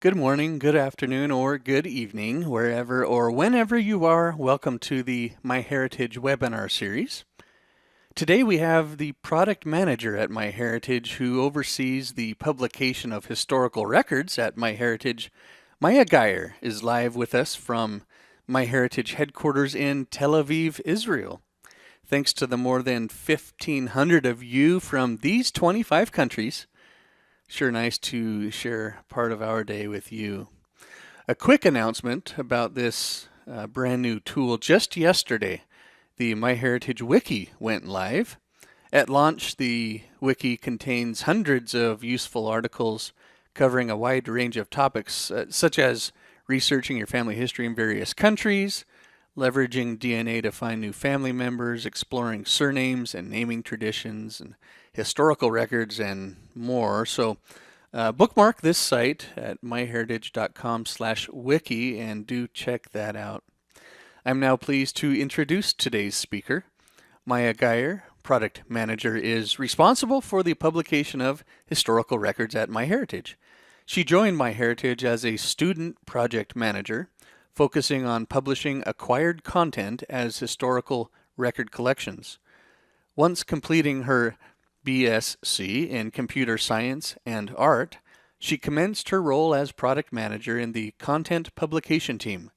Good morning, good afternoon, or good evening, wherever or whenever you are. Welcome to the MyHeritage webinar series. Today we have the product manager at MyHeritage who oversees the publication of historical records at MyHeritage. Maya Geier is live with us from MyHeritage headquarters in Tel Aviv, Israel. Thanks to the more than 1,500 of you from these 25 countries. Sure nice to share part of our day with you. A quick announcement about this brand new tool. Just yesterday, the MyHeritage Wiki went live. At launch, the wiki contains hundreds of useful articles covering a wide range of topics, such as researching your family history in various countries, leveraging DNA to find new family members, exploring surnames and naming traditions, and historical records, and more. So bookmark this site at myheritage.com/wiki and do check that out. I'm now pleased to introduce today's speaker. Maya Geier, product manager, is responsible for the publication of historical records at MyHeritage. She joined MyHeritage as a student project manager, focusing on publishing acquired content as historical record collections. Once completing her BSc in Computer Science and Art, she commenced her role as product manager in the content publication team,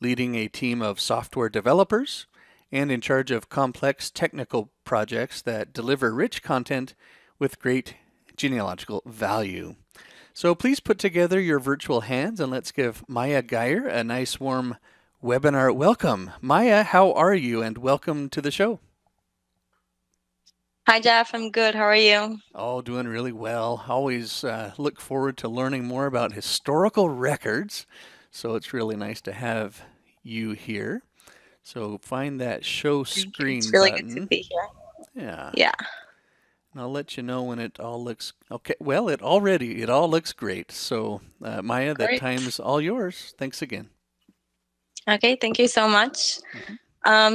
leading a team of software developers and in charge of complex technical projects that deliver rich content with great genealogical value. So please put together your virtual hands and let's give Maya Geier a nice warm webinar welcome. Maya, how are you? And welcome to the show. Hi, Jeff. I'm good. How are you? Oh, doing really well. Always look forward to learning more about historical records. So it's really nice to have you here. So find that show Thank you. It's screen really good to button. be here. Yeah. Yeah. And I'll let you know when it all looks okay. Well, it all looks great. So Maya, that Great. time's all yours. Thanks again. Okay. Thank you so much.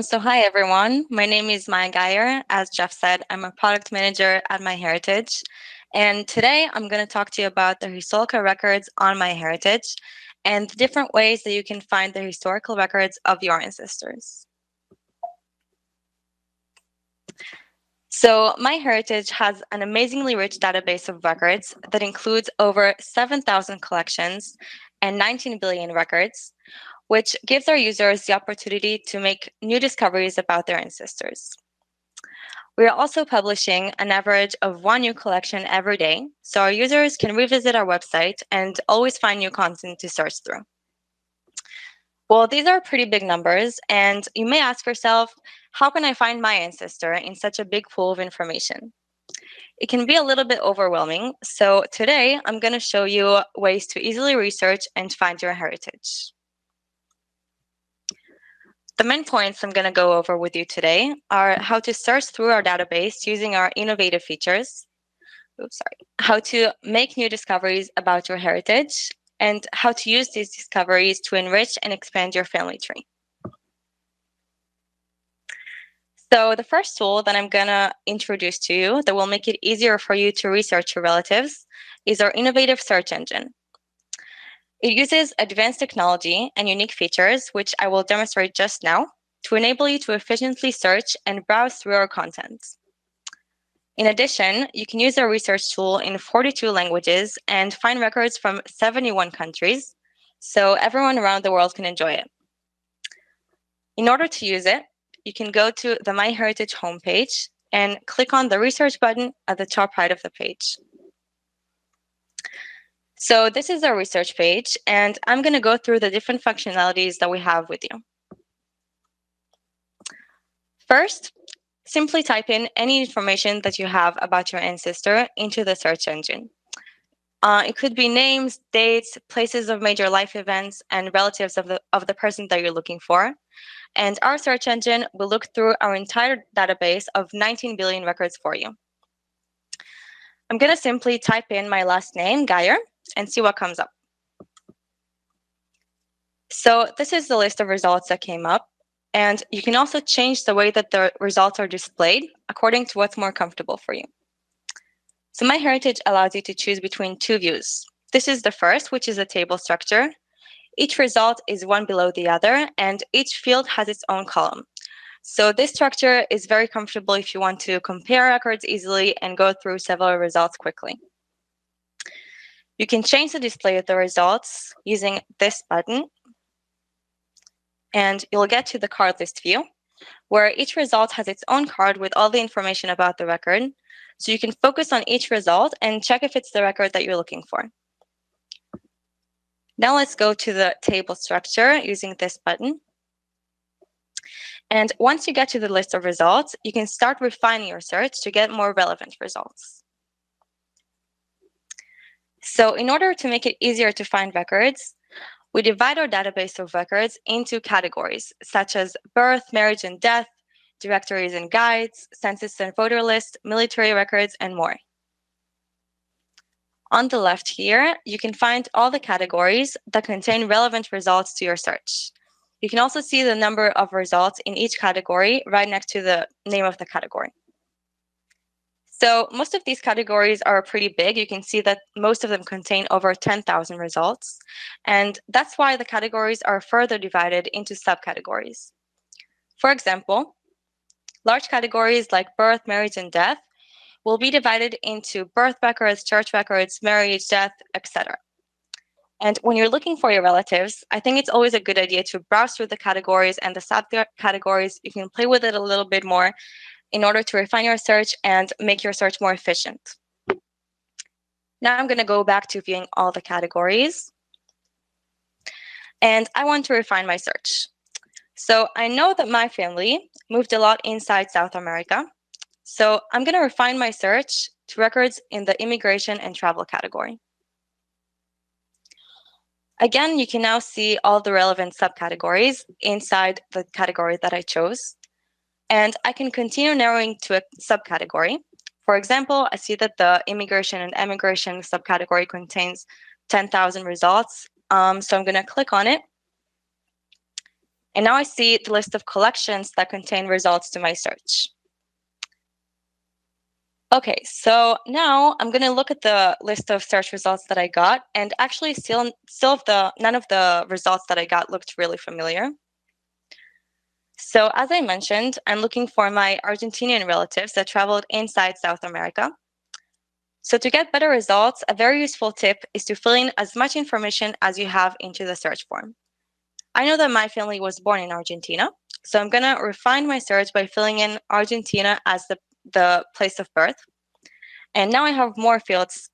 So hi, everyone. My name is Maya Geier. As Jeff said, I'm a product manager at MyHeritage. And today I'm going to talk to you about the historical records on MyHeritage and the different ways that you can find the historical records of your ancestors. So MyHeritage has an amazingly rich database of records that includes over 7,000 collections and 19 billion records, which gives our users the opportunity to make new discoveries about their ancestors. We are also publishing an average of one new collection every day, so our users can revisit our website and always find new content to search through. Well, these are pretty big numbers, and you may ask yourself, how can I find my ancestor in such a big pool of information? It can be a little bit overwhelming, so today I'm going to show you ways to easily research and find your heritage. The main points I'm going to go over with you today are how to search through our database using our innovative features, how to make new discoveries about your heritage, and how to use these discoveries to enrich and expand your family tree. So the first tool that I'm going to introduce to you that will make it easier for you to research your relatives is our innovative search engine. It uses advanced technology and unique features, which I will demonstrate just now, to enable you to efficiently search and browse through our content. In addition, you can use our research tool in 42 languages and find records from 71 countries, so everyone around the world can enjoy it. In order to use it, you can go to the MyHeritage homepage and click on the research button at the top right of the page. So this is our research page, and I'm going to go through the different functionalities that we have with you. First, simply type in any information that you have about your ancestor into the search engine. It could be names, dates, places of major life events, and relatives of the person that you're looking for. And our search engine will look through our entire database of 19 billion records for you. I'm going to simply type in my last name, Geier, and see what comes up. So this is the list of results that came up. And you can also change the way that the results are displayed according to what's more comfortable for you. So MyHeritage allows you to choose between two views. This is the first, which is a table structure. Each result is one below the other, and each field has its own column. So this structure is very comfortable if you want to compare records easily and go through several results quickly. You can change the display of the results using this button, and you'll get to the card list view, where each result has its own card with all the information about the record. So you can focus on each result and check if it's the record that you're looking for. Now let's go to the table structure using this button. And once you get to the list of results, you can start refining your search to get more relevant results. So in order to make it easier to find records, we divide our database of records into categories, such as birth, marriage, and death, directories and guides, census and voter list, military records, and more. On the left here, you can find all the categories that contain relevant results to your search. You can also see the number of results in each category right next to the name of the category. So most of these categories are pretty big. You can see that most of them contain over 10,000 results. And that's why the categories are further divided into subcategories. For example, large categories like birth, marriage, and death will be divided into birth records, church records, marriage, death, etc. And when you're looking for your relatives, I think it's always a good idea to browse through the categories and the subcategories. You can play with it a little bit more in order to refine your search and make your search more efficient. Now I'm going to go back to viewing all the categories. And I want to refine my search. So I know that my family moved a lot inside South America. So I'm going to refine my search to records in the immigration and travel category. Again, you can now see all the relevant subcategories inside the category that I chose. And I can continue narrowing to a subcategory. For example, I see that the immigration and emigration subcategory contains 10,000 results. So I'm going to click on it. And now I see the list of collections that contain results to my search. Okay, so now I'm going to look at the list of search results that I got, and actually none of the results that I got looked really familiar. So as I mentioned, I'm looking for my Argentinian relatives that traveled inside South America. So to get better results, a very useful tip is to fill in as much information as you have into the search form. I know that my family was born in Argentina, so I'm going to refine my search by filling in Argentina as the place of birth. And now I have more fields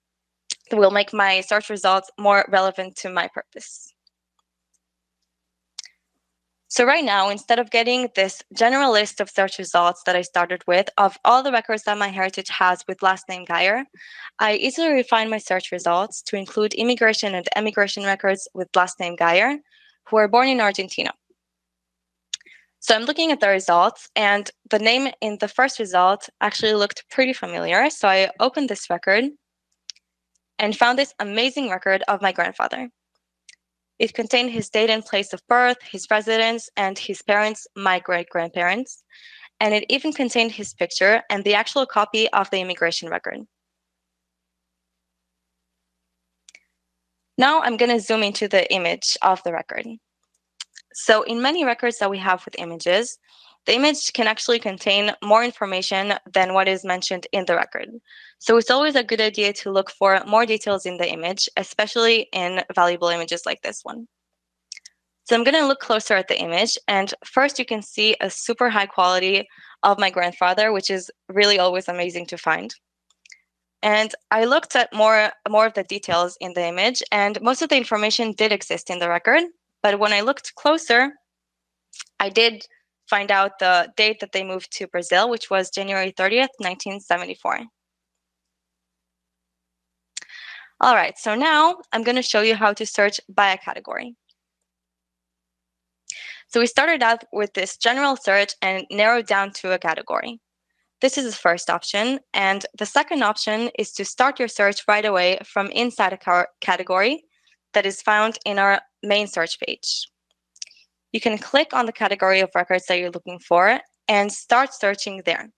that will make my search results more relevant to my purpose. So right now, instead of getting this general list of search results that I started with of all the records that MyHeritage has with last name Geier, I easily refine my search results to include immigration and emigration records with last name Geier who were born in Argentina. So I'm looking at the results, and the name in the first result actually looked pretty familiar. So I opened this record and found this amazing record of my grandfather. It contained his date and place of birth, his residence, and his parents, my great-grandparents. And it even contained his picture and the actual copy of the immigration record. Now I'm going to zoom into the image of the record. So in many records that we have with images, the image can actually contain more information than what is mentioned in the record. So it's always a good idea to look for more details in the image, especially in valuable images like this one. So I'm going to look closer at the image, and first you can see a super high quality of my grandfather, which is really always amazing to find. And I looked at more of the details in the image, and most of the information did exist in the record. But when I looked closer, I did find out the date that they moved to Brazil, which was January 30th, 1974. All right, so now I'm going to show you how to search by a category. So we started out with this general search and narrowed down to a category. This is the first option, and the second option is to start your search right away from inside a category that is found in our main search page. You can click on the category of records that you're looking for and start searching there.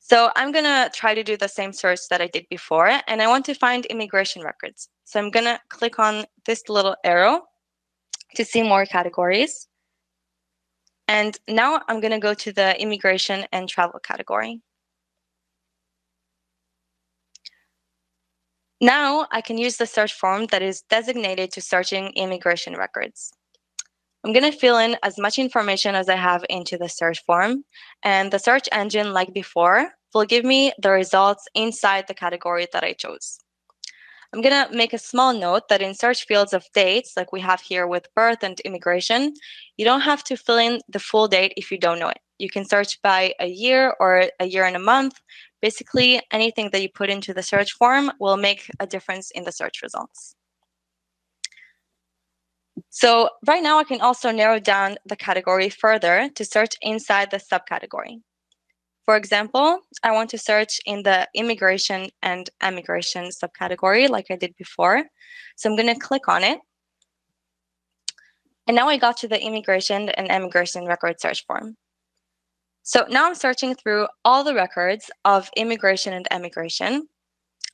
So I'm going to try to do the same search that I did before, and I want to find immigration records. So I'm going to click on this little arrow to see more categories. And now I'm going to go to the immigration and travel category. Now I can use the search form that is designated to searching immigration records. I'm going to fill in as much information as I have into the search form, and the search engine, like before, will give me the results inside the category that I chose. I'm going to make a small note that in search fields of dates, like we have here with birth and immigration, you don't have to fill in the full date if you don't know it. You can search by a year or a year and a month. Basically, anything that you put into the search form will make a difference in the search results. So right now, I can also narrow down the category further to search inside the subcategory. For example, I want to search in the immigration and emigration subcategory like I did before. So I'm going to click on it. And now I got to the immigration and emigration record search form. So now I'm searching through all the records of immigration and emigration.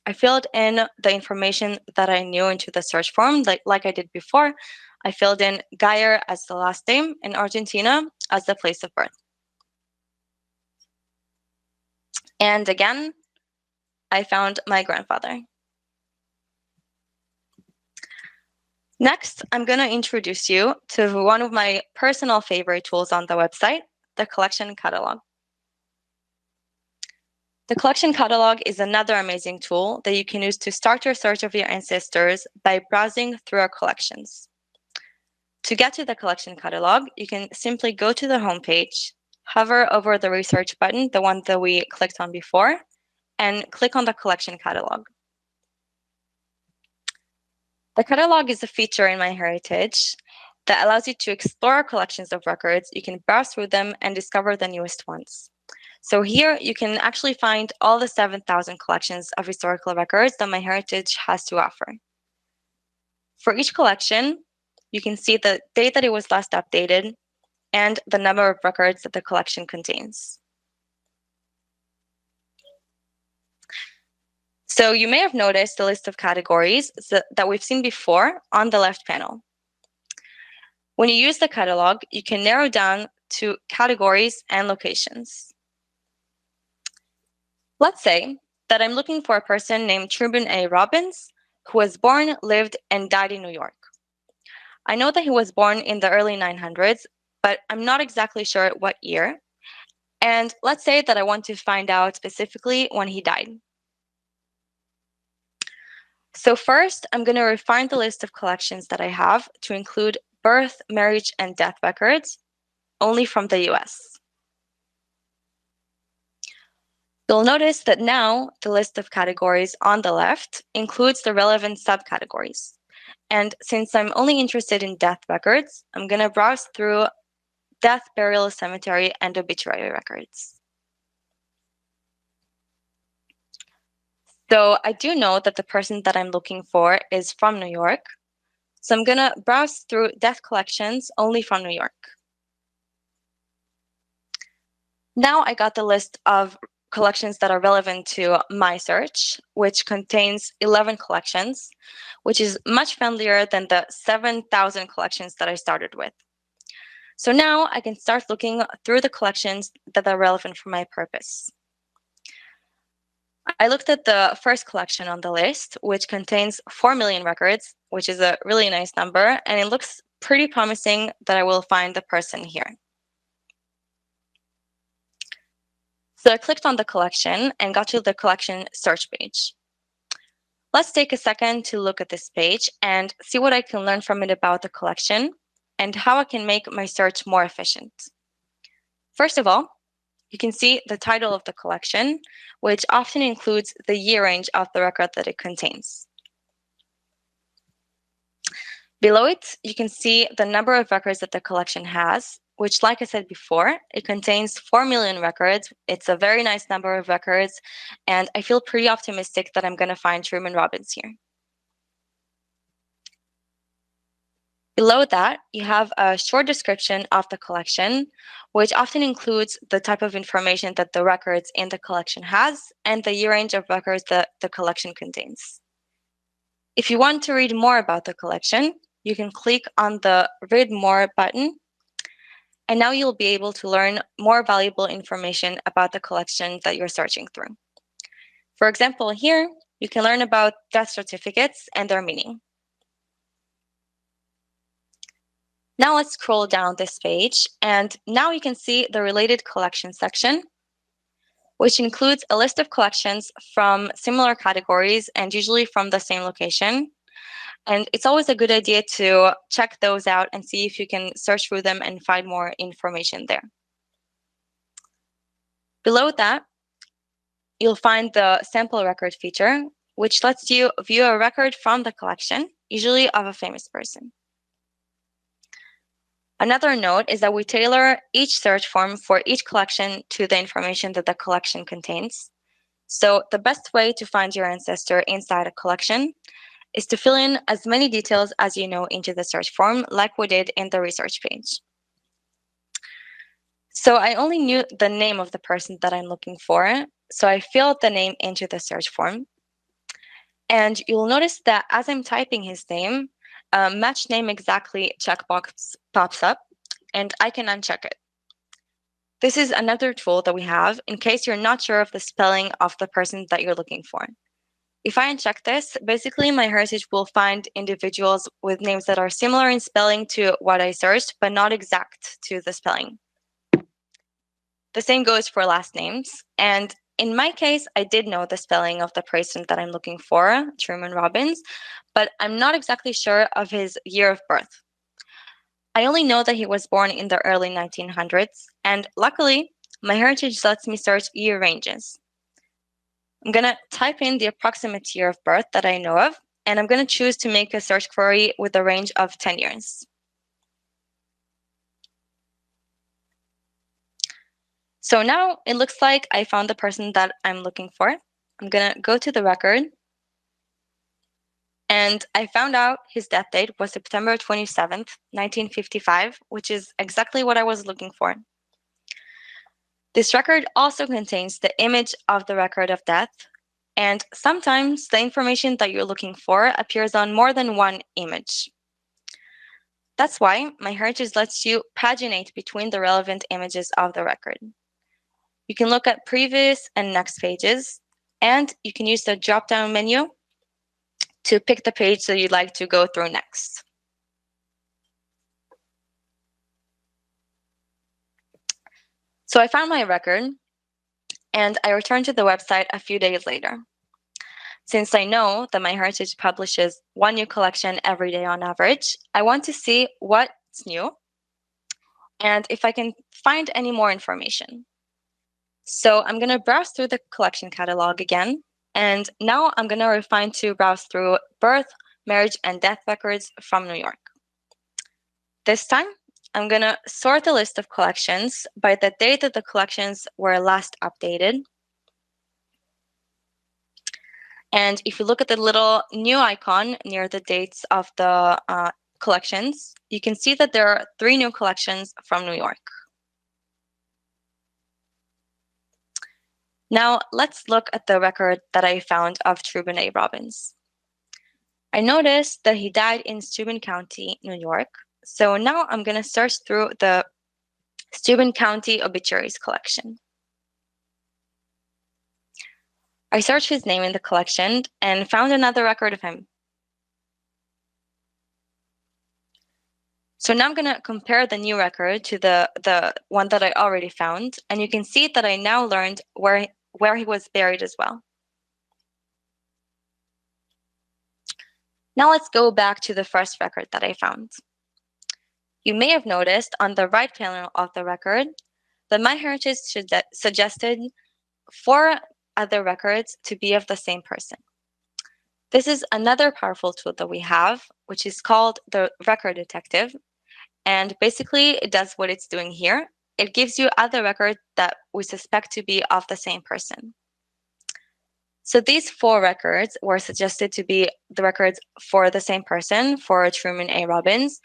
I filled in the information that I knew into the search form, like I did before. I filled in Geier as the last name and Argentina as the place of birth. And again, I found my grandfather. Next, I'm going to introduce you to one of my personal favorite tools on the website, the collection catalog. The collection catalog is another amazing tool that you can use to start your search of your ancestors by browsing through our collections. To get to the collection catalog, you can simply go to the homepage, hover over the research button, the one that we clicked on before, and click on the collection catalog. The catalog is a feature in MyHeritage that allows you to explore collections of records. You can browse through them and discover the newest ones. So here you can actually find all the 7,000 collections of historical records that MyHeritage has to offer. For each collection, you can see the date that it was last updated and the number of records that the collection contains. So you may have noticed the list of categories that we've seen before on the left panel. When you use the catalog, you can narrow down to categories and locations. Let's say that I'm looking for a person named Truman A. Robbins, who was born, lived, and died in New York. I know that he was born in the early 900s, but I'm not exactly sure what year. And let's say that I want to find out specifically when he died. So first, I'm going to refine the list of collections that I have to include birth, marriage, and death records only from the US. You'll notice that now the list of categories on the left includes the relevant subcategories. And since I'm only interested in death records, I'm going to browse through death, burial, cemetery, and obituary records. So I do know that the person that I'm looking for is from New York. So I'm going to browse through death collections only from New York. Now I got the list of collections that are relevant to my search, which contains 11 collections, which is much friendlier than the 7,000 collections that I started with. So now I can start looking through the collections that are relevant for my purpose. I looked at the first collection on the list, which contains 4 million records, which is a really nice number, and it looks pretty promising that I will find the person here. So I clicked on the collection and got to the collection search page. Let's take a second to look at this page and see what I can learn from it about the collection and how I can make my search more efficient. First of all, you can see the title of the collection, which often includes the year range of the record that it contains. Below it, you can see the number of records that the collection has, which, like I said before, it contains 4 million records. It's a very nice number of records, and I feel pretty optimistic that I'm going to find Truman Robbins here. Below that, you have a short description of the collection, which often includes the type of information that the records in the collection has and the year range of records that the collection contains. If you want to read more about the collection, you can click on the Read More button, and now you'll be able to learn more valuable information about the collection that you're searching through. For example, here, you can learn about death certificates and their meaning. Now let's scroll down this page, and now you can see the related collection section, which includes a list of collections from similar categories and usually from the same location. And it's always a good idea to check those out and see if you can search through them and find more information there. Below that, you'll find the sample record feature, which lets you view a record from the collection, usually of a famous person. Another note is that we tailor each search form for each collection to the information that the collection contains. So the best way to find your ancestor inside a collection is to fill in as many details as you know into the search form, like we did in the research page. So I only knew the name of the person that I'm looking for, so I filled the name into the search form. And you'll notice that as I'm typing his name, match name exactly checkbox pops up, and I can uncheck it. This is another tool that we have in case you're not sure of the spelling of the person that you're looking for. If I uncheck this, basically MyHeritage will find individuals with names that are similar in spelling to what I searched, but not exact to the spelling. The same goes for last names. And in my case, I did know the spelling of the person that I'm looking for, Truman Robbins, but I'm not exactly sure of his year of birth. I only know that he was born in the early 1900s, and luckily, MyHeritage lets me search year ranges. I'm going to type in the approximate year of birth that I know of, and I'm going to choose to make a search query with a range of 10 years. So now it looks like I found the person that I'm looking for. I'm going to go to the record, and I found out his death date was September 27th, 1955, which is exactly what I was looking for. This record also contains the image of the record of death, and sometimes the information that you're looking for appears on more than one image. That's why MyHeritage lets you paginate between the relevant images of the record. You can look at previous and next pages, and you can use the drop-down menu to pick the page that you'd like to go through next. So I found my record, and I returned to the website a few days later. Since I know that MyHeritage publishes one new collection every day on average, I want to see what's new and if I can find any more information. So I'm going to browse through the collection catalog again, and now I'm going to refine to browse through birth, marriage, and death records from New York. This time, I'm going to sort the list of collections by the date that the collections were last updated. And if you look at the little new icon near the dates of the collections, you can see that there are 3 new collections from New York. Now, let's look at the record that I found of Truman A. Robbins. I noticed that he died in Steuben County, New York. So now I'm going to search through the Steuben County obituaries collection. I searched his name in the collection and found another record of him. So now I'm going to compare the new record to the one that I already found, and you can see that I now learned where he was buried as well. Now let's go back to the first record that I found. You may have noticed on the right panel of the record that MyHeritage suggested 4 other records to be of the same person. This is another powerful tool that we have, which is called the Record Detective. And basically, it does what it's doing here. It gives you other records that we suspect to be of the same person. So these 4 records were suggested to be the records for the same person, for Truman A. Robbins.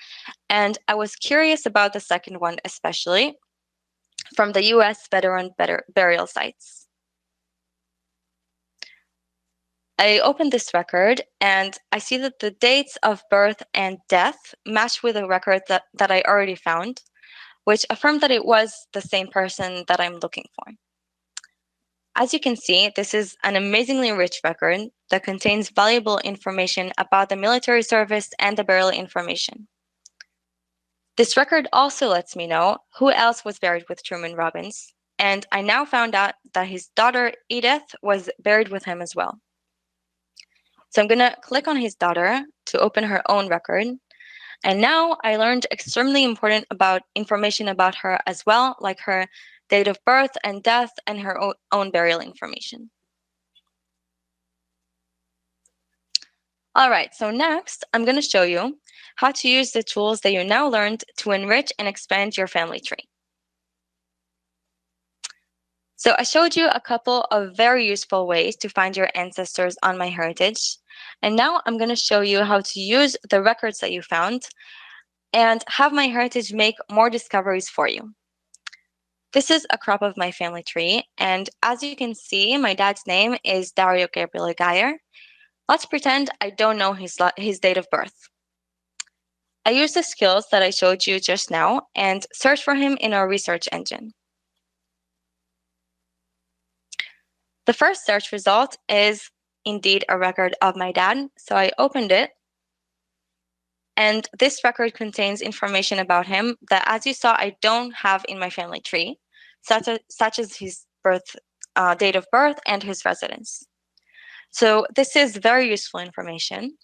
And I was curious about the second one, especially from the US veteran burial sites. I opened this record and I see that the dates of birth and death match with a record that I already found, which affirmed that it was the same person that I'm looking for. As you can see, this is an amazingly rich record that contains valuable information about the military service and the burial information. This record also lets me know who else was buried with Truman Robbins, and I now found out that his daughter Edith was buried with him as well. So I'm going to click on his daughter to open her own record. And now I learned extremely important information about her as well, like her date of birth and death and her own burial information. All right, so next I'm going to show you how to use the tools that you now learned to enrich and expand your family tree. So I showed you a couple of very useful ways to find your ancestors on MyHeritage. And now I'm going to show you how to use the records that you found and have MyHeritage make more discoveries for you. This is a crop of my family tree, and as you can see, my dad's name is Dario Gabriele Geier. Let's pretend I don't know his date of birth. I use the skills that I showed you just now and search for him in our research engine. The first search result is indeed a record of my dad, so I opened it. And this record contains information about him that, as you saw, I don't have in my family tree, such as his date of birth and his residence. So this is very useful information,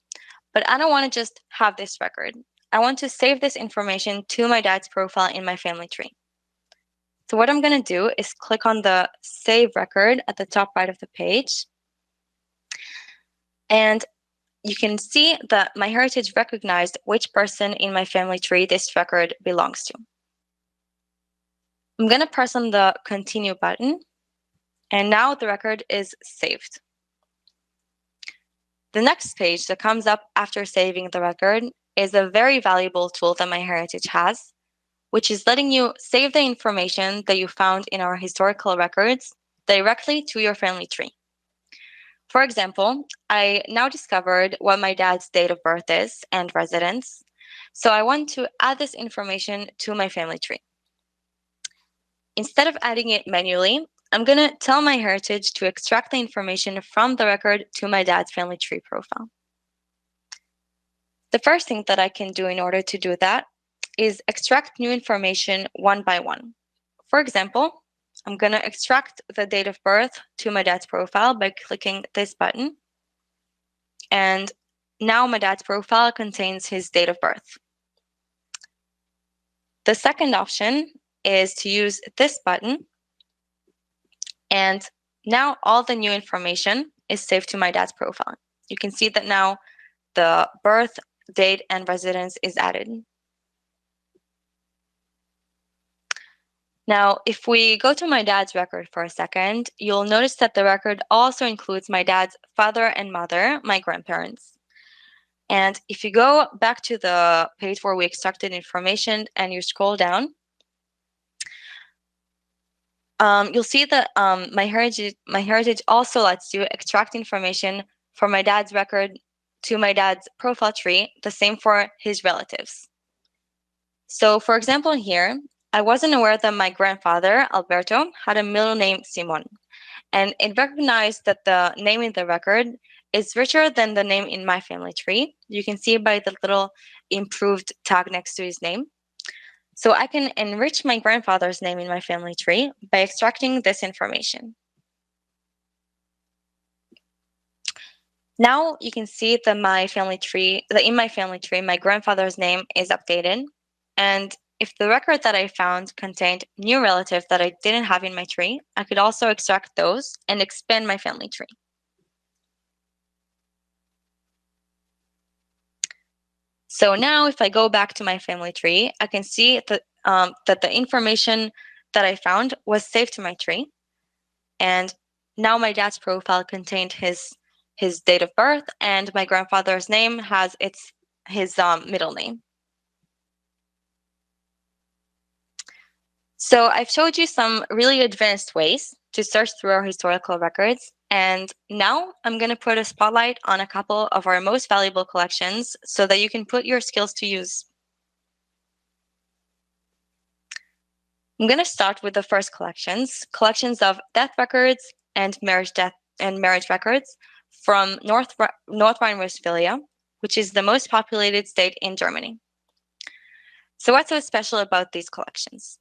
but I don't want to just have this record. I want to save this information to my dad's profile in my family tree. So what I'm going to do is click on the Save Record at the top right of the page. And you can see that MyHeritage recognized which person in my family tree this record belongs to. I'm going to press on the Continue button, and now the record is saved. The next page that comes up after saving the record is a very valuable tool that MyHeritage has, which is letting you save the information that you found in our historical records directly to your family tree. For example, I now discovered what my dad's date of birth is and residence, so I want to add this information to my family tree. Instead of adding it manually, I'm going to tell MyHeritage to extract the information from the record to my dad's family tree profile. The first thing that I can do in order to do that is extract new information one by one. For example, I'm going to extract the date of birth to my dad's profile by clicking this button. And now my dad's profile contains his date of birth. The second option is to use this button. And now all the new information is saved to my dad's profile. You can see that now the birth, date, and residence is added. Now, if we go to my dad's record for a second, you'll notice that the record also includes my dad's father and mother, my grandparents. And if you go back to the page where we extracted information and you scroll down, you'll see that MyHeritage also lets you extract information from my dad's record to my dad's profile tree, the same for his relatives. So, for example, here, I wasn't aware that my grandfather, Alberto, had a middle name, Simon, and it recognized that the name in the record is richer than the name in my family tree. You can see by the little improved tag next to his name. So I can enrich my grandfather's name in my family tree by extracting this information. Now you can see that in my family tree, my grandfather's name is updated. And if the record that I found contained new relatives that I didn't have in my tree, I could also extract those and expand my family tree. So now if I go back to my family tree, I can see that, that the information that I found was saved to my tree. And now my dad's profile contained his date of birth, and my grandfather's name has his middle name. So I've showed you some really advanced ways to search through our historical records, and now I'm going to put a spotlight on a couple of our most valuable collections so that you can put your skills to use. I'm going to start with the first collections of death records and marriage records from North Rhine-Westphalia, which is the most populated state in Germany. So what's so special about these collections?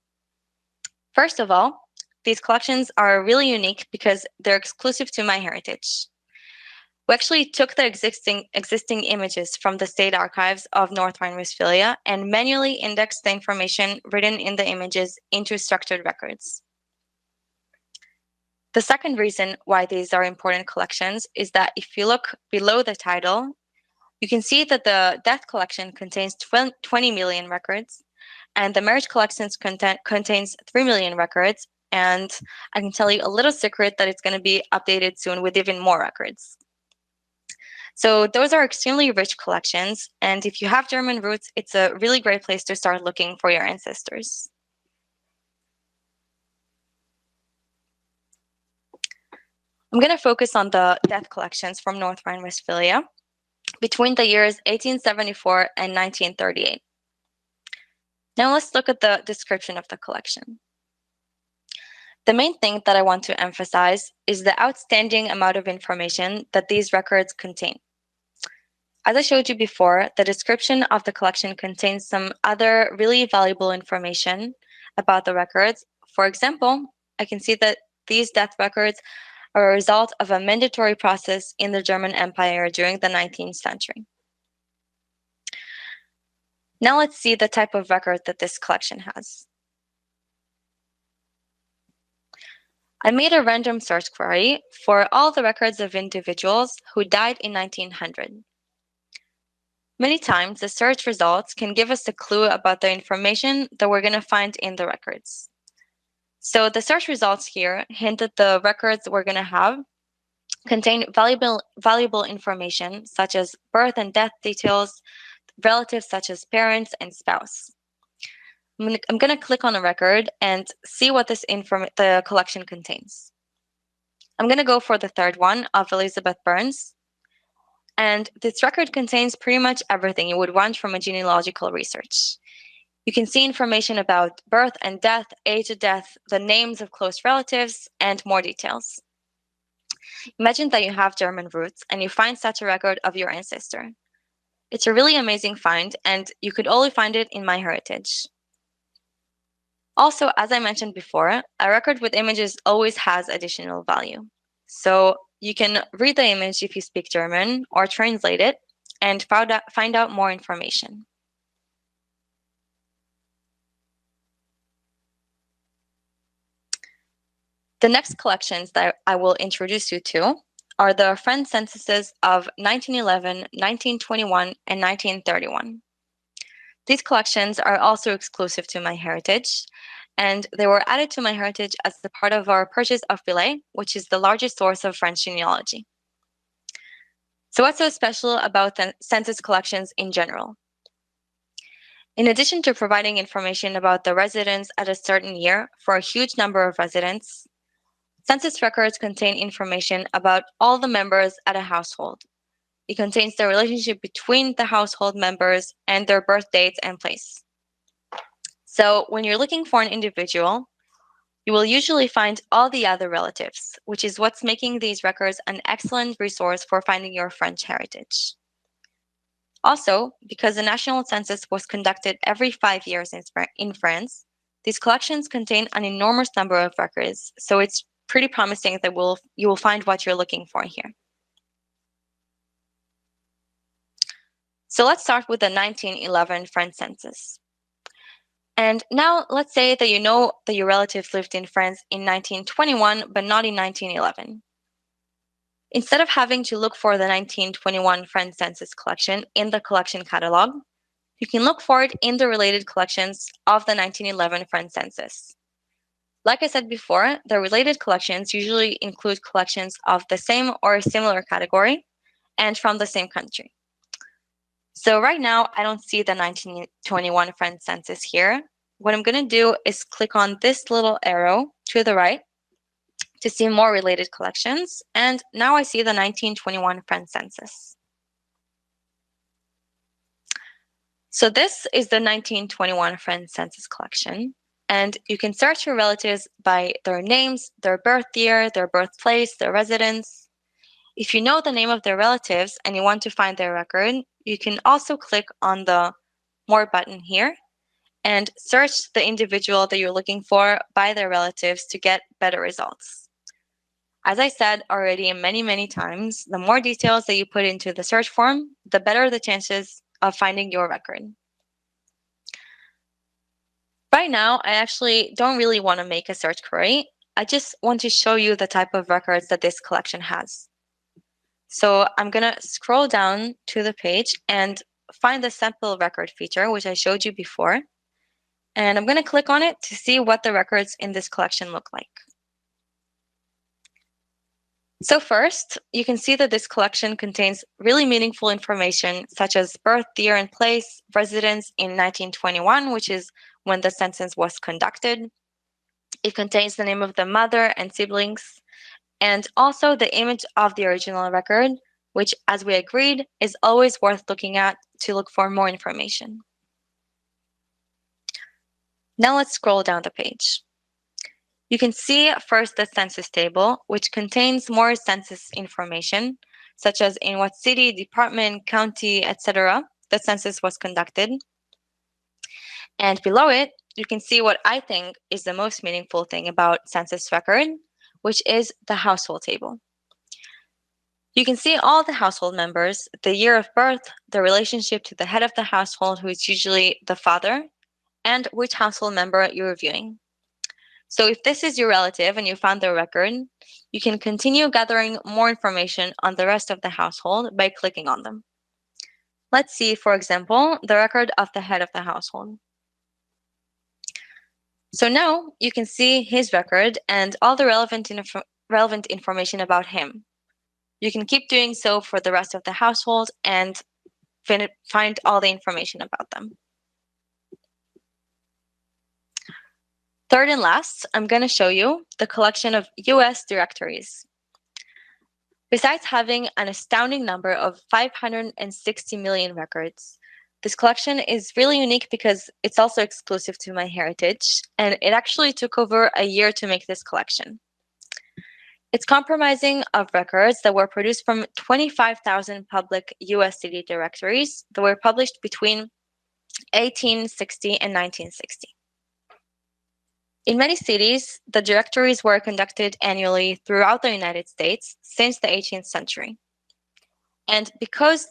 First of all, these collections are really unique because they're exclusive to MyHeritage. We actually took the existing images from the state archives of North Rhine-Westphalia and manually indexed the information written in the images into structured records. The second reason why these are important collections is that if you look below the title, you can see that the death collection contains 20 million records, and the marriage collections contains 3 million records, and I can tell you a little secret that it's going to be updated soon with even more records. So those are extremely rich collections, and if you have German roots, it's a really great place to start looking for your ancestors. I'm going to focus on the death collections from North Rhine-Westphalia between the years 1874 and 1938. Now let's look at the description of the collection. The main thing that I want to emphasize is the outstanding amount of information that these records contain. As I showed you before, the description of the collection contains some other really valuable information about the records. For example, I can see that these death records are a result of a mandatory process in the German Empire during the 19th century. Now let's see the type of record that this collection has. I made a random search query for all the records of individuals who died in 1900. Many times, the search results can give us a clue about the information that we're going to find in the records. So the search results here hint that the records we're going to have contain valuable information such as birth and death details, relatives such as parents and spouse. I'm going to click on a record and see what the collection contains. I'm going to go for the third one of Elizabeth Burns. And this record contains pretty much everything you would want from a genealogical research. You can see information about birth and death, age of death, the names of close relatives, and more details. Imagine that you have German roots and you find such a record of your ancestor. It's a really amazing find, and you could only find it in MyHeritage. Also, as I mentioned before, a record with images always has additional value. So you can read the image if you speak German or translate it and find out more information. The next collections that I will introduce you to are the French censuses of 1911, 1921, and 1931. These collections are also exclusive to MyHeritage, and they were added to MyHeritage as a part of our purchase of Billet, which is the largest source of French genealogy. So what's so special about the census collections in general? In addition to providing information about the residents at a certain year for a huge number of residents, census records contain information about all the members at a household. It contains the relationship between the household members and their birth dates and place. So when you're looking for an individual, you will usually find all the other relatives, which is what's making these records an excellent resource for finding your French heritage. Also, because the national census was conducted every 5 years in France, these collections contain an enormous number of records, so it's pretty promising that you will find what you're looking for here. So let's start with the 1911 French census. And now let's say that you know that your relatives lived in France in 1921, but not in 1911. Instead of having to look for the 1921 French census collection in the collection catalog, you can look for it in the related collections of the 1911 French census. Like I said before, the related collections usually include collections of the same or similar category and from the same country. So right now, I don't see the 1921 French census here. What I'm going to do is click on this little arrow to the right to see more related collections. And now I see the 1921 French census. So this is the 1921 French census collection. And you can search your relatives by their names, their birth year, their birthplace, their residence. If you know the name of their relatives and you want to find their record, you can also click on the More button here and search the individual that you're looking for by their relatives to get better results. As I said already many, many times, the more details that you put into the search form, the better the chances of finding your record. Right now, I actually don't really want to make a search query. I just want to show you the type of records that this collection has. So I'm going to scroll down to the page and find the sample record feature, which I showed you before. And I'm going to click on it to see what the records in this collection look like. So first, you can see that this collection contains really meaningful information such as birth, year, and place, residence in 1921, which is when the census was conducted. It contains the name of the mother and siblings, and also the image of the original record, which, as we agreed, is always worth looking at to look for more information. Now let's scroll down the page. You can see first the census table, which contains more census information, such as in what city, department, county, etc. the census was conducted. And below it, you can see what I think is the most meaningful thing about census record, which is the household table. You can see all the household members, the year of birth, the relationship to the head of the household, who is usually the father, and which household member you're viewing. So if this is your relative and you found their record, you can continue gathering more information on the rest of the household by clicking on them. Let's see, for example, the record of the head of the household. So now you can see his record and all the relevant information about him. You can keep doing so for the rest of the household and find all the information about them. Third and last, I'm going to show you the collection of US directories. Besides having an astounding number of 560 million records, this collection is really unique because it's also exclusive to MyHeritage, and it actually took over a year to make this collection. It's comprising of records that were produced from 25,000 public US city directories that were published between 1860 and 1960. In many cities, the directories were conducted annually throughout the United States since the 18th century. And because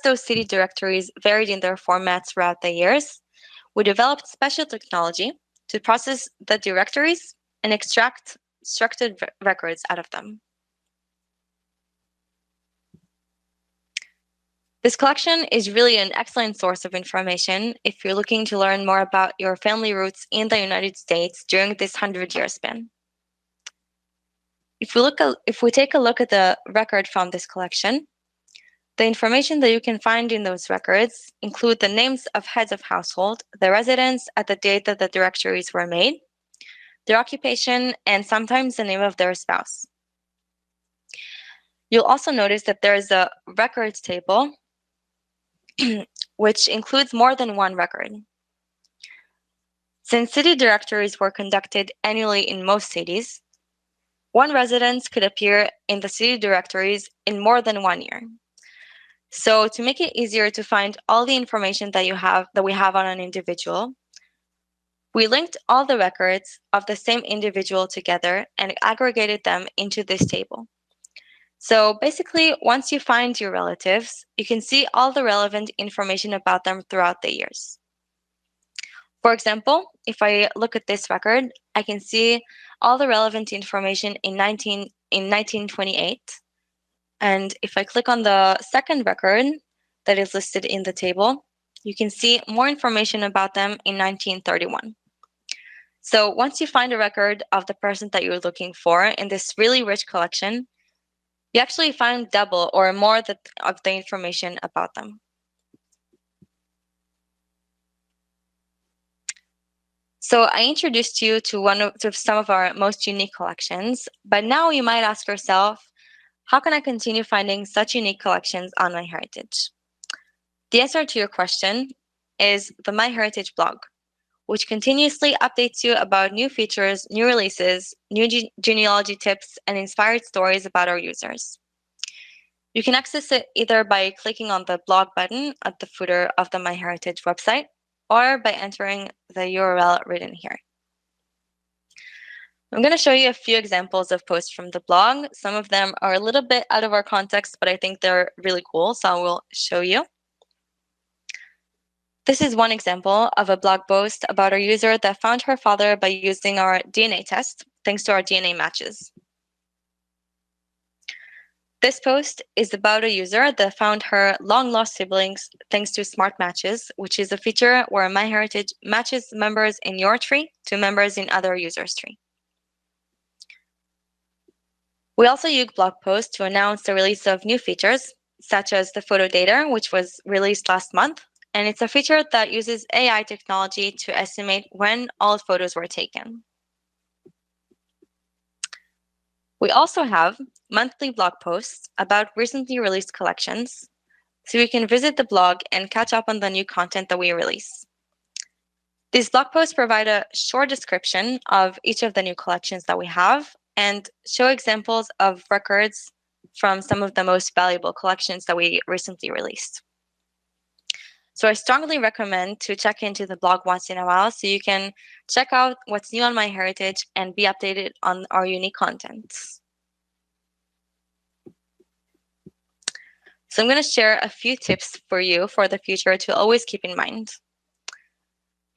those city directories varied in their formats throughout the years, we developed special technology to process the directories and extract structured records out of them. This collection is really an excellent source of information if you're looking to learn more about your family roots in the United States during this 100-year span. If we take a look at the record from this collection, the information that you can find in those records include the names of heads of household, the residence at the date that the directories were made, their occupation, and sometimes the name of their spouse. You'll also notice that there is a records table which includes more than one record. Since city directories were conducted annually in most cities, one residence could appear in the city directories in more than 1 year. So to make it easier to find all the information that we have on an individual, we linked all the records of the same individual together and aggregated them into this table. So basically, once you find your relatives, you can see all the relevant information about them throughout the years. For example, if I look at this record, I can see all the relevant information in 1928. And if I click on the second record that is listed in the table, you can see more information about them in 1931. So once you find a record of the person that you're looking for in this really rich collection, you actually find double or more of the information about them. So I introduced you to some of our most unique collections, but now you might ask yourself, how can I continue finding such unique collections on MyHeritage? The answer to your question is the MyHeritage blog, which continuously updates you about new features, new releases, new genealogy tips, and inspired stories about our users. You can access it either by clicking on the blog button at the footer of the MyHeritage website or by entering the URL written here. I'm going to show you a few examples of posts from the blog. Some of them are a little bit out of our context, but I think they're really cool, so I will show you. This is one example of a blog post about a user that found her father by using our DNA test, thanks to our DNA matches. This post is about a user that found her long-lost siblings thanks to Smart Matches, which is a feature where MyHeritage matches members in your tree to members in other users' tree. We also use blog posts to announce the release of new features, such as the photo data, which was released last month, and it's a feature that uses AI technology to estimate when all photos were taken. We also have monthly blog posts about recently released collections, so you can visit the blog and catch up on the new content that we release. These blog posts provide a short description of each of the new collections that we have and show examples of records from some of the most valuable collections that we recently released. So I strongly recommend to check into the blog once in a while so you can check out what's new on MyHeritage and be updated on our unique content. So I'm going to share a few tips for you for the future to always keep in mind.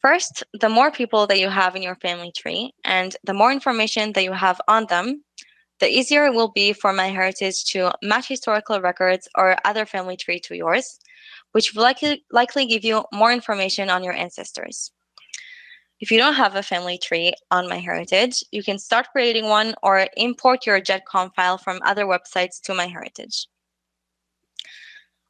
First, the more people that you have in your family tree and the more information that you have on them, the easier it will be for MyHeritage to match historical records or other family tree to yours, which will likely give you more information on your ancestors. If you don't have a family tree on MyHeritage, you can start creating one or import your GEDCOM file from other websites to MyHeritage.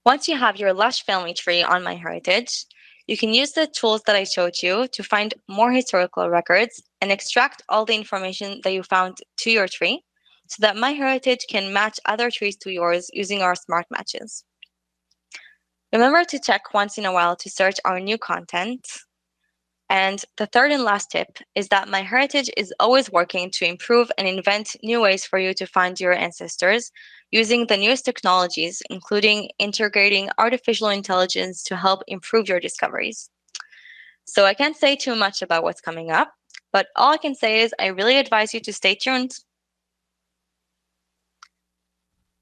Once you have your lush family tree on MyHeritage, you can use the tools that I showed you to find more historical records and extract all the information that you found to your tree so that MyHeritage can match other trees to yours using our smart matches. Remember to check once in a while to search our new content. And the third and last tip is that MyHeritage is always working to improve and invent new ways for you to find your ancestors using the newest technologies, including integrating artificial intelligence to help improve your discoveries. So I can't say too much about what's coming up, but all I can say is I really advise you to stay tuned.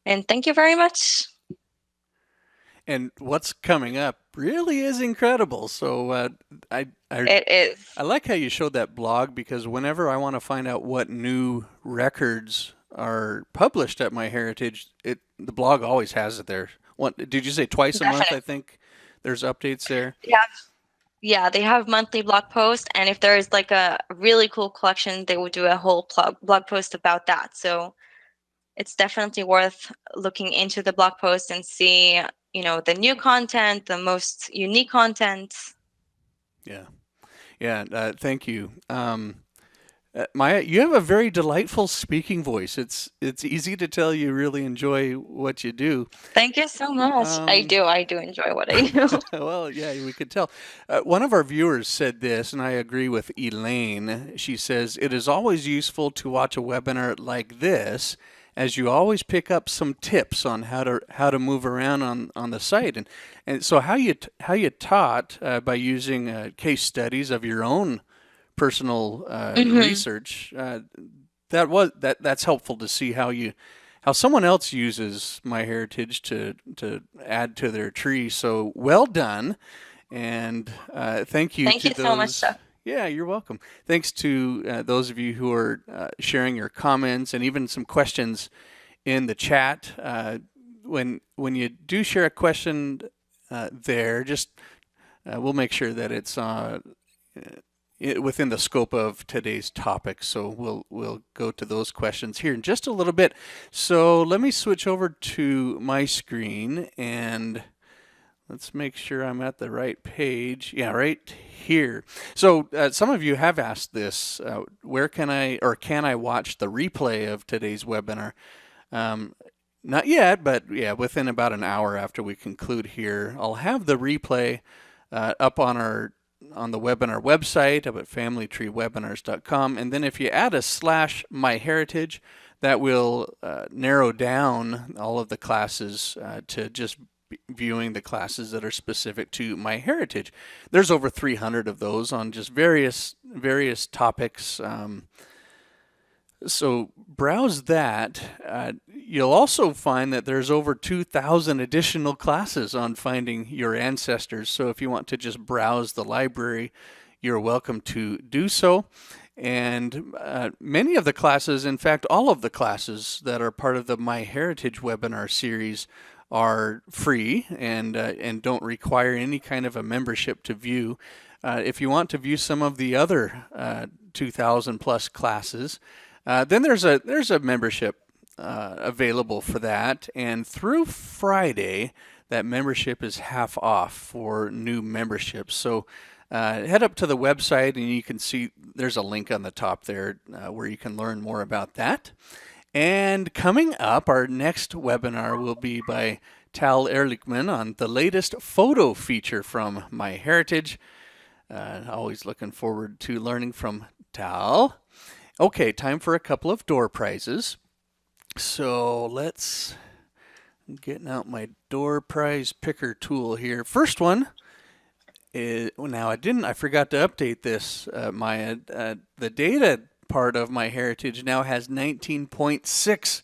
And thank you very much. And what's coming up really is incredible. So It is. I like how you showed that blog because whenever I want to find out what new records are published at MyHeritage, the blog always has it there. What did you say? Twice a month, Definitely. I think. There's updates there. Yeah, they have monthly blog posts, and if there's like a really cool collection, they will do a whole blog post about that. So it's definitely worth looking into the blog post and see, the new content, the most unique content. Yeah, yeah. Thank you. Maya, you have a very delightful speaking voice. It's easy to tell you really enjoy what you do. Thank you so much. I Um, do. I do enjoy what I do. well, yeah, we could tell. One of our viewers said this, and I agree with Elaine. She says, it is always useful to watch a webinar like this, as you always pick up some tips on how to move around on the site. And so how you taught by using case studies of your own personal Hmm. research. That's helpful to see how someone else uses MyHeritage to add to their tree. So well done, and thank you Thank to you so much, those. Chuck. Yeah, you're welcome. Thanks to those of you who are sharing your comments and even some questions in the chat. When you do share a question there, just we'll make sure that it's within the scope of today's topic. So we'll go to those questions here in just a little bit. So let me switch over to my screen and let's make sure I'm at the right page. Yeah, right here. So some of you have asked this, where can I watch the replay of today's webinar? Not yet, but yeah, within about an hour after we conclude here, I'll have the replay up on the webinar website up at familytreewebinars.com. And then if you add a /MyHeritage, that will narrow down all of the classes to just viewing the classes that are specific to MyHeritage. There's over 300 of those on just various topics. So browse that. You'll also find that there's over 2,000 additional classes on finding your ancestors. So if you want to just browse the library, you're welcome to do so. And many of the classes, in fact, all of the classes that are part of the MyHeritage webinar series are free and don't require any kind of a membership to view. If you want to view some of the other 2,000 plus classes, then there's a membership available for that, and through Friday, that membership is half off for new memberships. So head up to the website, and you can see there's a link on the top there where you can learn more about that. And coming up, our next webinar will be by Tal Ehrlichman on the latest photo feature from MyHeritage. Always looking forward to learning from Tal. Okay, time for a couple of door prizes. So I'm getting out my door prize picker tool here. First one is, now I forgot to update this, Maya. The data part of MyHeritage now has 19.6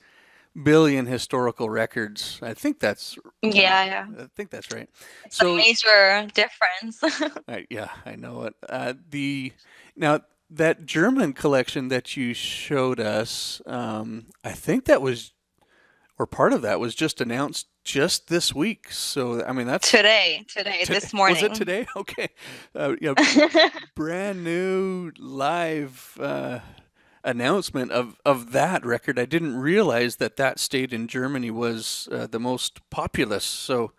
billion historical records. I think that's Yeah. I think that's right. It's a major difference. Yeah, I know it. Now that German collection that you showed us, I think that was, or part of that was just announced just this week. So I mean that's today, this morning. Was it today? Okay, brand new live announcement of that record. I didn't realize that state in Germany was the most populous. So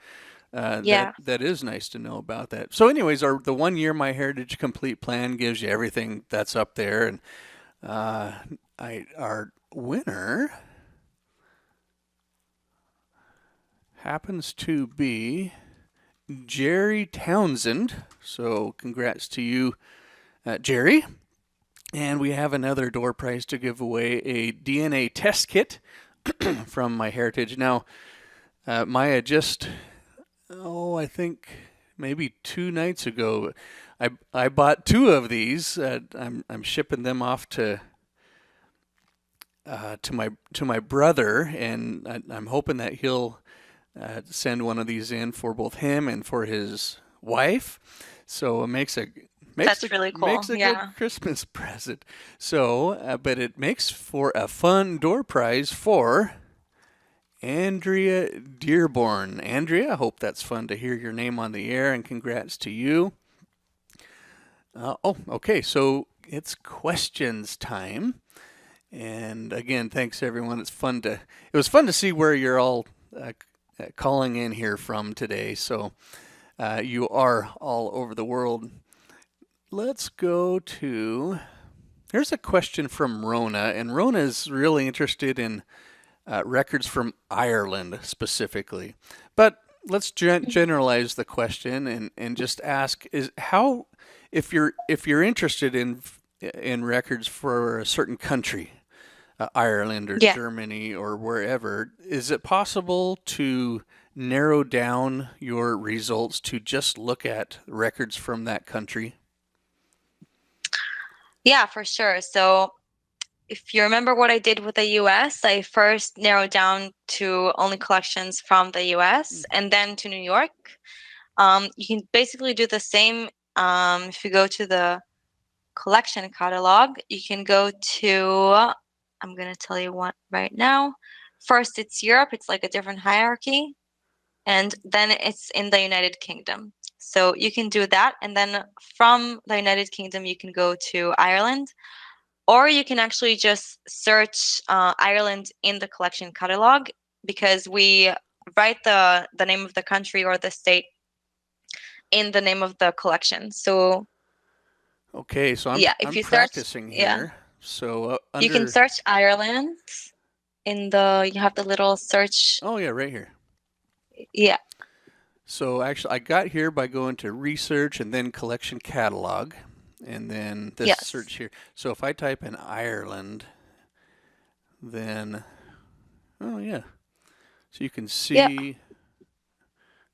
that is nice to know about that. So anyways, the 1 year MyHeritage Complete Plan gives you everything that's up there. And our winner happens to be Jerry Townsend. So congrats to you, Jerry. And we have another door prize to give away, a DNA test kit from MyHeritage. Now, Maya just, I think maybe 2 nights ago, I bought 2 of these. I'm shipping them off to my brother, and I'm hoping that he'll send one of these in for both him and for his wife. So it makes really cool. Makes a good Christmas present. So, but it makes for a fun door prize for Andrea Dearborn. Andrea, I hope that's fun to hear your name on the air, and congrats to you. Okay, so it's questions time. And again, thanks everyone. It was fun to see where you're all calling in here from today. So you are all over the world. Let's go to, here's a question from Rona, and Rona is really interested in records from Ireland specifically. But let's generalize the question and just ask: if you're interested in records for a certain country, Ireland or Germany or wherever, is it possible to narrow down your results to just look at records from that country? Yeah, for sure. So if you remember what I did with the US, I first narrowed down to only collections from the US and then to New York. You can basically do the same if you go to the collection catalog. You can go to, I'm going to tell you what right now. First, it's Europe. It's like a different hierarchy. And then it's in the United Kingdom. So you can do that. And then from the United Kingdom, you can go to Ireland, or you can actually just search Ireland in the collection catalog, because we write the name of the country or the state in the name of the collection. So Okay, so yeah, if I'm you search, practicing yeah, here. So you can under search Ireland in the, you have the little search. oh yeah, right here. Yeah, So actually, I got here by going to research and then collection catalog, and then this yes. search here. So if I type in Ireland, then oh yeah, so you can Yeah. see.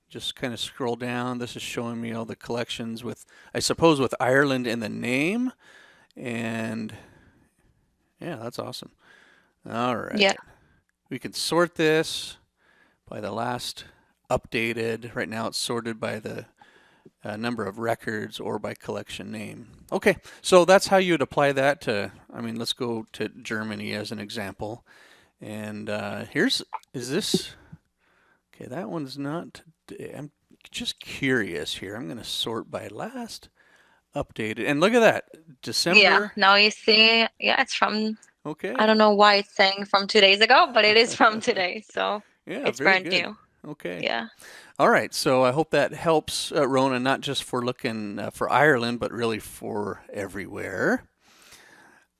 Just kind of scroll down. This is showing me all the collections with, I suppose, with Ireland in the name, and yeah, that's awesome. All Yeah. right, we can sort this by the last updated. Right now, it's sorted by the number of records or by collection name. Okay, so that's how you'd apply that to, I mean, let's go to Germany as an example. And is this, okay, that one's not today. I'm just curious here. I'm going to sort by last updated. And look at that, Yeah. December. Now you see, yeah, it's from, I Okay. don't know why it's saying from 2 days ago, but it is from today. So Yeah, it's very brand good. new. Okay. Yeah. All right, so I hope that helps, Rona, not just for looking for Ireland, but really for everywhere.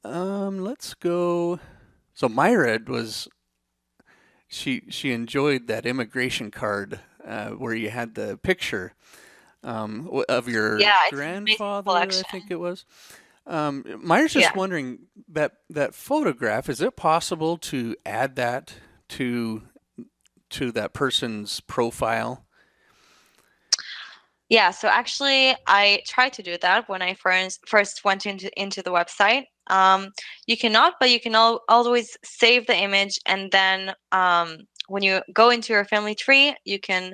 Let's go. So Myra was she enjoyed that immigration card where you had the picture of your Yeah, it's an amazing grandfather, I collection. think it was. Myra's just Yeah. wondering that photograph. Is it possible to add that to that person's profile? Yeah, so actually I tried to do that when I first went into the website. You cannot, but you can always save the image, and then when you go into your family tree, you can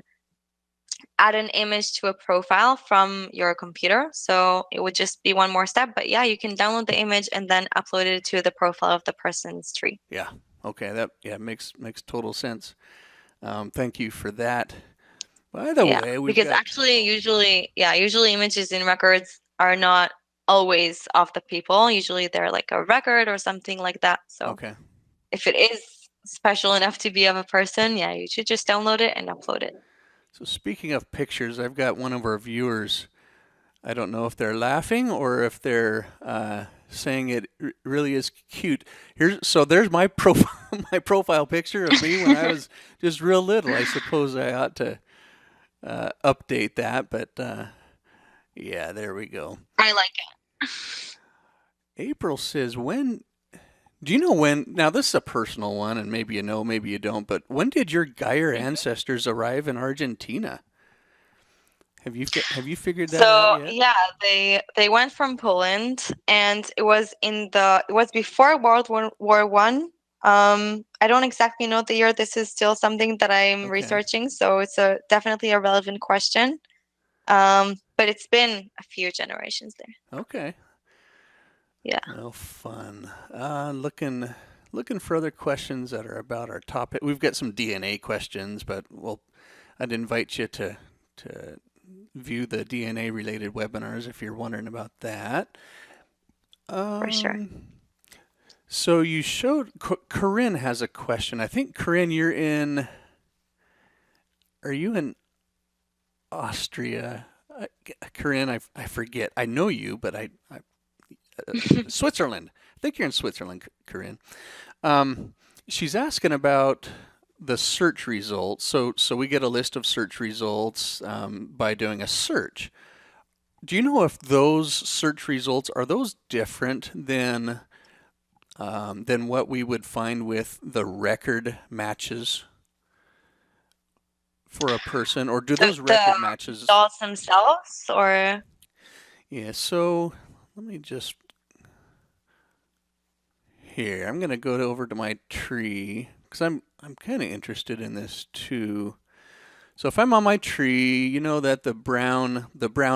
add an image to a profile from your computer. So it would just be one more step, but yeah, you can download the image and then upload it to the profile of the person's tree. Yeah. Okay. That yeah makes total sense. Thank you for that. By the Yeah, way, we've because got actually, usually images in records are not always of the people. Usually they're like a record or something like that. So okay. if it is special enough to be of a person, yeah, you should just download it and upload it. So speaking of pictures, I've got one of our viewers. I don't know if they're laughing or if they're saying it really is cute. There's my profile my profile picture of me when I was just real little. I suppose I ought to update that, but yeah, there we go. I like it. April says, when do you know when? Now, this is a personal one, and maybe you know, maybe you don't, but when did your Geier ancestors arrive in Argentina? Have you figured that out So yet? yeah, they went from Poland, and it was before World War I. I don't exactly know the year. This is still something that I'm Okay. researching, so it's a definitely a relevant question. But it's been a few generations there. Okay. Yeah, Well, fun. Looking for other questions that are about our topic. We've got some DNA questions, but I'd invite you to view the DNA related webinars if you're wondering about that. for sure. Um, so you showed Corinne has a question. I think Corinne, are you in Austria? Corinne, I forget. I know you, but Switzerland. I think you're in Switzerland, Corinne. She's asking about the search results. So we get a list of search results by doing a search. Do you know if those search results are those different than what we would find with the record matches for a person, or do those The record matches? dolls themselves, or Yeah. So let me just here. I'm gonna go over to my tree because I'm kind of interested in this too. So if I'm on my tree, you know that the brown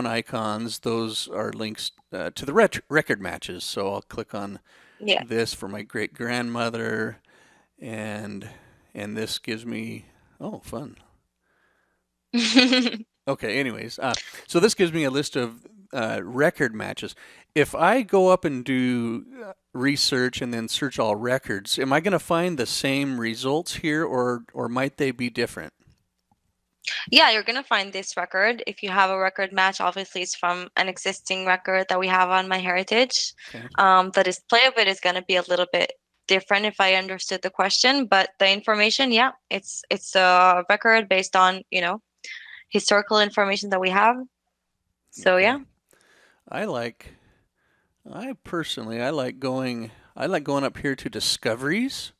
icons, those are links to the record matches. So I'll click on yeah. this for my great grandmother, and this gives me, oh, fun. Okay, anyways, so this gives me a list of record matches. If I go up and do research and then search all records, am I going to find the same results here, or might they be different? Yeah, you're gonna find this record. If you have a record match, obviously it's from an existing record that we have on MyHeritage. Okay. The display of it is gonna be a little bit different if I understood the question, but the information, yeah, it's a record based on, historical information that we have. So Okay. yeah. I like, I personally, I like going up here to discoveries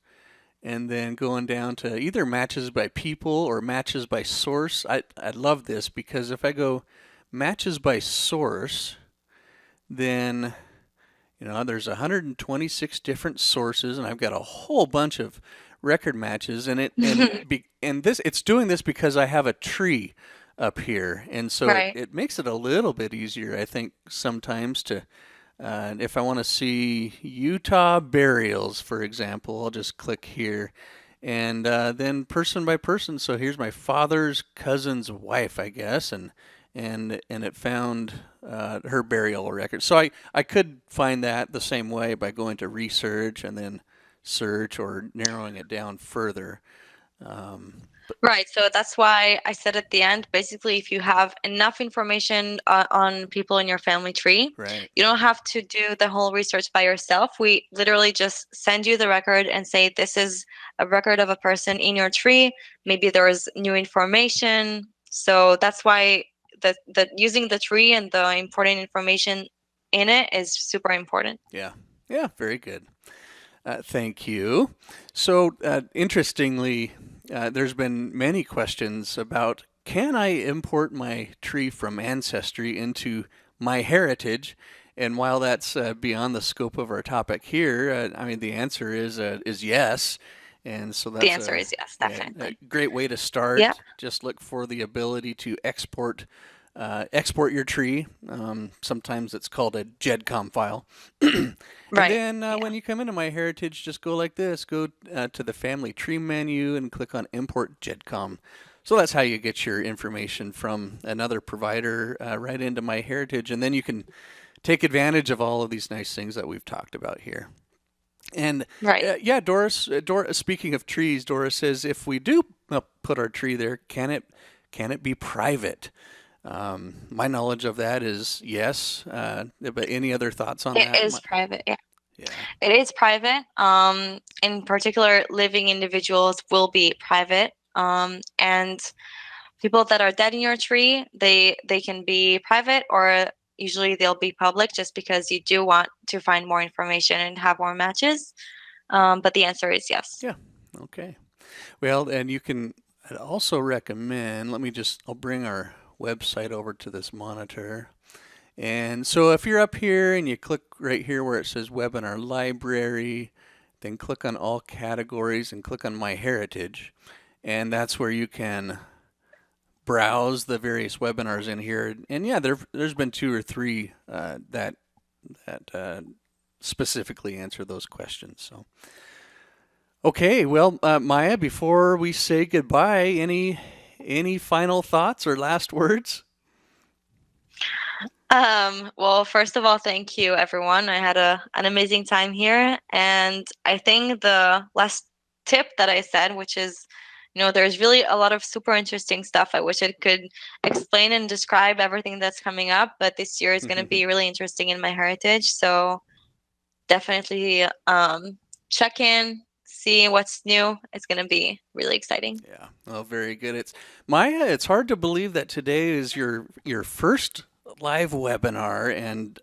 and then going down to either matches by people or matches by source. I love this because if I go matches by source, then there's 126 different sources, and I've got a whole bunch of record matches, and it's doing this because I have a tree up here, and so Right. it makes it a little bit easier, I think, sometimes to if I want to see Utah burials, for example, I'll just click here. And then person by person. So here's my father's cousin's wife, I guess, and it found her burial record. So I could find that the same way by going to research and then search or narrowing it down further. But Right. So that's why I said at the end, basically, if you have enough information on people in your family tree, right, you don't have to do the whole research by yourself. We literally just send you the record and say, this is a record of a person in your tree. Maybe there is new information. So that's why the using the tree and the important information in it is super important. yeah, yeah, very good. Thank you. So, interestingly, there's been many questions about can I import my tree from Ancestry into MyHeritage? And while that's beyond the scope of our topic here, I mean the answer is yes. And so The that's answer is yes, a definitely. great way to Yeah. start. Just look for the ability to export your tree. Sometimes it's called a GEDCOM file. And Right. then Yeah. when you come into MyHeritage, just go like this. Go to the Family Tree menu and click on Import GEDCOM. So that's how you get your information from another provider right into MyHeritage, and then you can take advantage of all of these nice things that we've talked about here. And Right. yeah, Doris. Speaking of trees, Doris says if we do put our tree there, can it be private? My knowledge of that is yes. But any other thoughts on It that? is private. Yeah. Yeah. It is private. In particular, living individuals will be private. And people that are dead in your tree, they can be private, or usually they'll be public, just because you do want to find more information and have more matches. But the answer is yes. Yeah. Okay. Well, and you can I'd also recommend, I'll bring our website over to this monitor. And so if you're up here and you click right here where it says webinar library, then click on all categories and click on MyHeritage. And that's where you can browse the various webinars in here. And yeah, there's been two or three that specifically answer those questions. So okay, well, Maya, before we say goodbye, any final thoughts or last words? Well, first of all, thank you, everyone. I had an amazing time here, and I think the last tip that I said, which is, there's really a lot of super interesting stuff. I wish I could explain and describe everything that's coming up, but this year is going to be really interesting in MyHeritage. So definitely check in, see what's new. It's going to be really exciting. Yeah, well, very good. It's Maya. It's hard to believe that today is your first live webinar, and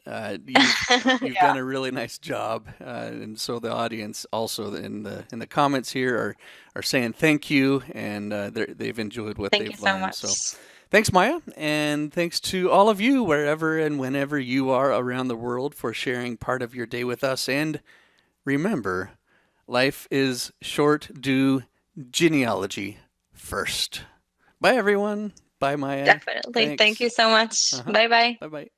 you've Yeah. done a really nice job. And so the audience also in the comments here are saying thank you, and they've enjoyed what Thank you they've so learned. much. So thanks, Maya, and thanks to all of you wherever and whenever you are around the world for sharing part of your day with us. And remember, life is short. Do genealogy first. Bye, everyone. Bye, Maya. Definitely. Thank Thanks. you so much. Uh huh. Bye bye. Bye bye.